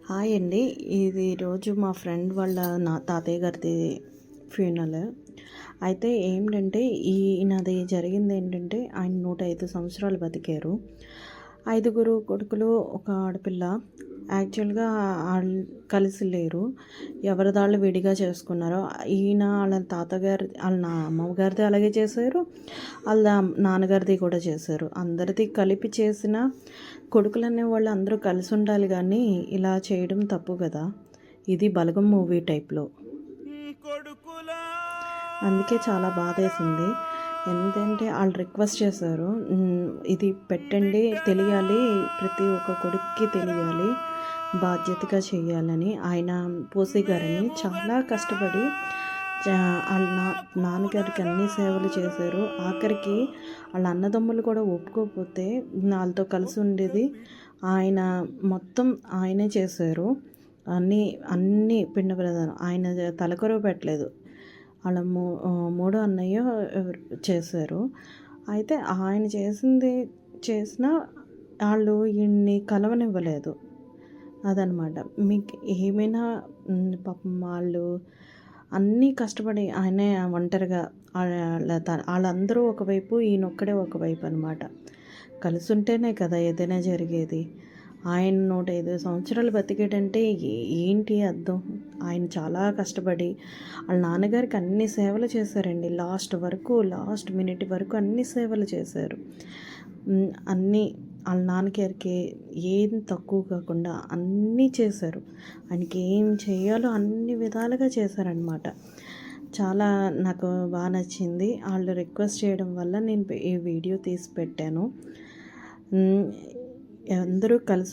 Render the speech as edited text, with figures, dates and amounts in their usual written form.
Hi అండి. ఇది రోజు మా ఫ్రెండ్ వాళ్ళ తాతయ్య గారిది ఫ్యూనరల్. అయితే ఏంటంటే ఈయనది జరిగింది ఏంటంటే ఆయన 105 సంవత్సరాలు బతికారు. 5గురు కొడుకులు, ఒక ఆడపిల్ల. యాక్చువల్‌గా ఆళ్ళు కలిసి లేరు. ఎవరిదాళ్ళు విడిగా చేసుకున్నారు. ఈయన ఆళ్ళ తాతగారి ఆళ్ళ అమ్మగారిది అలాగే చేశారు. ఆళ్ళ నాన్నగారిది కూడా చేశారు. అందరిది కలిపి చేసిన కొడుకులనేవాళ్ళు అందరూ కలిసి ఉండాలి గానీ, ఇలా చేయడం తప్పు గదా! ఇది 'బలగం' మూవీ టైప్‌లో. అందుకే చాలా బాధేసింది. ఏంటంటే ఆళ్ళు రిక్వెస్ట్ చేశారు. ఇది పెట్టండి, తెలియాలి, ప్రతి ఒక్క కొడుక్కి తెలియాలి, బాధ్యతగా చేయాలని. ఆయన పూసీ గారని చాలా కష్టపడి ఆళ్ళ నాన్నగారికి అన్ని సేవలు చేశారు. ఆఖరికి ఆళ్ళ అన్నదమ్ములు కూడా ఒప్పుకోకపోతే ఆళ్ళతో కలిసి ఉండేది. ఆయన మొత్తం ఆయనే చేశారు. అన్నీ పిండ ప్రదానం. ఆయన తలకొరవ పెట్టలేదు. వాళ్ళ మూడో అన్నయ్య చేశారు. అయితే ఆయన చేసినా ఆళ్ళు ఈయన్ని కలవనివ్వలేదు. అదనమాట. మీకు ఏమైనా పాపం వాళ్ళు అన్నీ కష్టపడి ఆయనే ఒంటరిగా ఆళ్ళందరూ ఒకవైపు, ఈయనొక్కడే ఒకవైపు అనమాట. కలిసుంటేనే కదా ఏదైనా జరిగేది. ఆయన 105 సంవత్సరాలు బతికాడంటే ఏంటి అర్థం? ఆయన చాలా కష్టపడి వాళ్ళ నాన్నగారికి అన్ని సేవలు చేశారండి. లాస్ట్ మినిట్ వరకు అన్ని సేవలు చేశారు. అన్నీ వాళ్ళ నాన్నగారికి ఏం తక్కువ కాకుండా అన్నీ చేశారు. ఆయనకి ఏం చేయాలో అన్ని విధాలుగా చేశారనమాట. చాలా నాకు బాగా నచ్చింది. వాళ్ళు రిక్వెస్ట్ చేయడం వల్ల నేను ఈ వీడియో తీసి పెట్టాను. అందరూ కలిసి